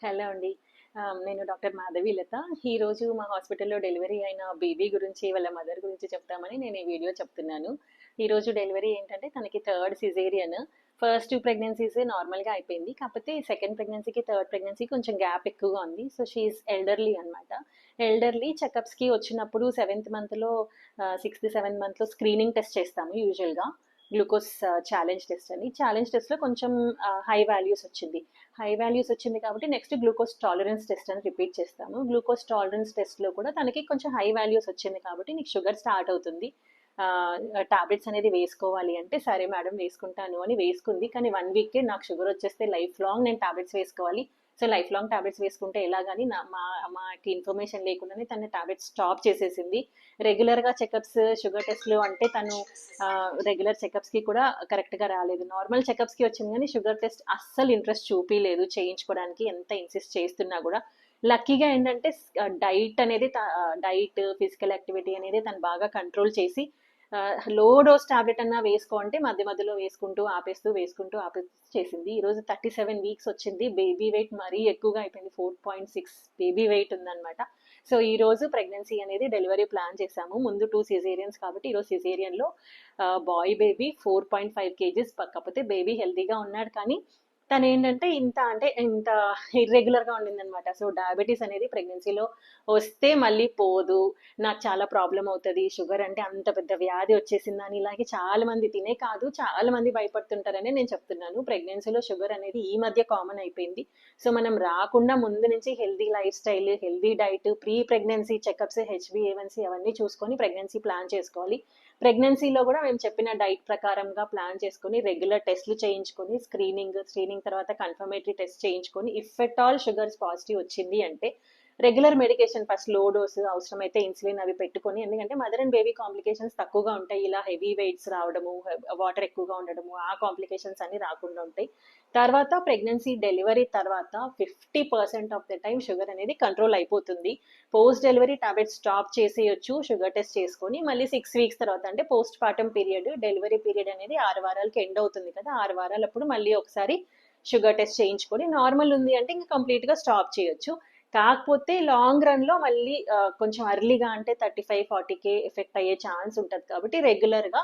Hello అండి. నేను doctor Madhavilatha. ఈరోజు మా హాస్పిటల్‌లో డెలివరీ అయిన బేబీ గురించి, వాళ్ళ మదర్ గురించి చెప్తామని నేను ఈ వీడియో చెప్తున్నాను. ఈరోజు డెలివరీ ఏంటంటే తనకి థర్డ్ సిజేరియన్. ఫస్ట్ 2 ప్రెగ్నెన్సీస్ నార్మల్‌గా అయిపోయింది. కాకపోతే సెకండ్ ప్రెగ్నెన్సీకి, థర్డ్ ప్రెగ్నెన్సీకి కొంచెం గ్యాప్ ఎక్కువగా ఉంది. సో, షీ ఈజ్ ఎల్డర్లీ అనమాట. ఎల్డర్లీ చెకప్స్‌కి వచ్చినప్పుడు సెవెంత్ మంత్‌లో, సిక్స్త్, సెవెంత్ మంత్‌లో స్క్రీనింగ్ టెస్ట్ చేస్తాము యూజువల్‌గా. గ్లూకోజ్ ఛాలెంజ్ టెస్ట్ అని. ఛాలెంజ్ టెస్ట్‌లో కొంచెం హై వాల్యూస్ వచ్చింది. హై వాల్యూస్ వచ్చింది కాబట్టి నెక్స్ట్ గ్లూకోజ్ టాలరెన్స్ టెస్ట్ అని రిపీట్ చేస్తాము. గ్లూకోజ్ టాలరెన్స్ టెస్ట్లో కూడా తనకి కొంచెం హై వాల్యూస్ వచ్చింది కాబట్టి నీకు షుగర్ స్టార్ట్ అవుతుంది, టాబ్లెట్స్ అనేది వేసుకోవాలి అంటే, సరే మేడం వేసుకుంటాను అని వేసుకుంది. కానీ 1 వీకే నాకు షుగర్ వచ్చేస్తే లైఫ్ లాంగ్ నేను టాబ్లెట్స్ వేసుకోవాలి, సో లైఫ్ లాంగ్ టాబ్లెట్స్ వేసుకుంటే ఎలాగని మాకి ఇన్ఫర్మేషన్ లేకుండానే తన టాబ్లెట్స్ స్టాప్ చేసేసింది. రెగ్యులర్గా చెకప్స్, షుగర్ టెస్ట్లు అంటే తను రెగ్యులర్ చెకప్స్కి కూడా కరెక్ట్గా రాలేదు. నార్మల్ చెకప్స్కి వచ్చింది కానీ షుగర్ టెస్ట్ అస్సలు ఇంట్రెస్ట్ చూపించలేదు చేయించుకోవడానికి, ఎంత ఇన్సిస్ట్ చేస్తున్నా కూడా. లక్కీగా ఏంటంటే డైట్, ఫిజికల్ యాక్టివిటీ అనేది తను బాగా కంట్రోల్ చేసి, లో డోస్ టాబ్లెట్ అన్నా వేసుకో అంటే మధ్య మధ్యలో వేసుకుంటూ ఆపేస్తూ చేసింది. ఈరోజు 37 వీక్స్ వచ్చింది. బేబీ వెయిట్ మరీ ఎక్కువగా అయిపోయింది, 4.6 బేబీ వెయిట్ ఉందన్నమాట. సో ఈ రోజు ప్రెగ్నెన్సీ అనేది డెలివరీ ప్లాన్ చేశాము. ముందు 2 సిజేరియన్స్ కాబట్టి ఈరోజు సిజేరియన్లో బాయ్ బేబీ 4.5 kgs. కాకపోతే బేబీ హెల్తీగా ఉన్నాడు, కానీ తను ఏంటంటే ఇంత ఇర్రెగ్యులర్గా ఉండిందనమాట. సో డయాబెటీస్ అనేది ప్రెగ్నెన్సీలో వస్తే మళ్ళీ పోదు, నాకు చాలా ప్రాబ్లం అవుతుంది, షుగర్ అంటే అంత పెద్ద వ్యాధి వచ్చేసిందని ఇలాగే చాలా మంది తినే కాదు చాలా మంది భయపడుతుంటారని నేను చెప్తున్నాను. ప్రెగ్నెన్సీలో షుగర్ అనేది ఈ మధ్య కామన్ అయిపోయింది. సో మనం రాకుండా ముందు నుంచి healthy life style, healthy diet, pre pregnancy checkups, హెచ్బిఏవన్సీ అవన్నీ చూసుకొని ప్రెగ్నెన్సీ ప్లాన్ చేసుకోవాలి. ప్రెగ్నెన్సీలో కూడా మేము చెప్పిన డైట్ ప్రకారంగా ప్లాన్ చేసుకొని రెగ్యులర్ టెస్ట్లు చేయించుకొని, స్క్రీనింగ్ తర్వాత కన్ఫర్మేటరీ టెస్ట్ చేయించుకొని, if at all sugars positive వచ్చింది అంటే regular medication, first low dose, అవసరమైతే ఇన్సులిన్ అవి పెట్టుకొని, ఎందుకంటే మదర్ అండ్ బేబీ కాంప్లికేషన్స్ తక్కువగా ఉంటాయి. ఇలా హెవీ వెయిట్స్ రావడము, వాటర్ ఎక్కువగా ఉండడము, ఆ కాంప్లికేషన్స్ అన్ని రాకుండా ఉంటాయి. తర్వాత ప్రెగ్నెన్సీ డెలివరీ తర్వాత 50% ఆఫ్ ద టైం షుగర్ అనేది కంట్రోల్ అయిపోతుంది. పోస్ట్ డెలివరీ టాబ్లెట్ స్టాప్ చేసేయచ్చు షుగర్ టెస్ట్ చేసుకొని. మళ్ళీ 6 వీక్స్ తర్వాత, అంటే post partum period, delivery period అనేది 6 వారాలకి ఎండ్ అవుతుంది కదా, 6 వారాలప్పుడు మళ్ళీ ఒకసారి షుగర్ టెస్ట్ చేయించుకొని నార్మల్ ఉంది అంటే ఇంకా కంప్లీట్గా స్టాప్ చేయొచ్చు. కాకపోతే లాంగ్ రన్లో మళ్ళీ కొంచెం అర్లీగా అంటే 35-40K ఎఫెక్ట్ అయ్యే ఛాన్స్ ఉంటుంది కాబట్టి రెగ్యులర్గా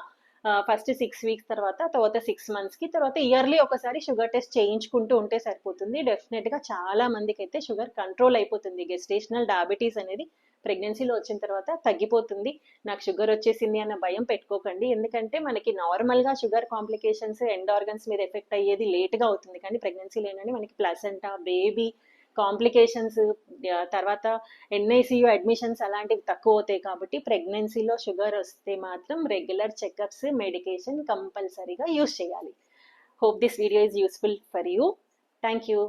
ఫస్ట్ 6 వీక్స్ తర్వాత 6 మంత్స్కి, తర్వాత ఇయర్లీ ఒకసారి షుగర్ టెస్ట్ చేయించుకుంటూ ఉంటే సరిపోతుంది. డెఫినెట్గా చాలా మందికి అయితే షుగర్ కంట్రోల్ అయిపోతుంది. గెస్టేషనల్ డయాబెటీస్ అనేది ప్రెగ్నెన్సీలో వచ్చిన తర్వాత తగ్గిపోతుంది. నాకు షుగర్ వచ్చేసింది అన్న భయం పెట్టుకోకండి, ఎందుకంటే మనకి నార్మల్గా షుగర్ కాంప్లికేషన్స్ ఎండ్ ఆర్గన్స్ మీద ఎఫెక్ట్ అయ్యేది లేట్గా అవుతుంది, కానీ ప్రెగ్నెన్సీలో ఏంటంటే మనకి ప్లసెంటా, బేబీ కాంప్లికేషన్స్, తర్వాత ఎన్ఐసియు అడ్మిషన్స్ అలాంటివి తక్కువ అవుతాయి. కాబట్టి ప్రెగ్నెన్సీలో షుగర్ వస్తే మాత్రం రెగ్యులర్ చెకప్స్, మెడికేషన్ కంపల్సరీగా యూస్ చేయాలి. Hope this video is useful for you. Thank you.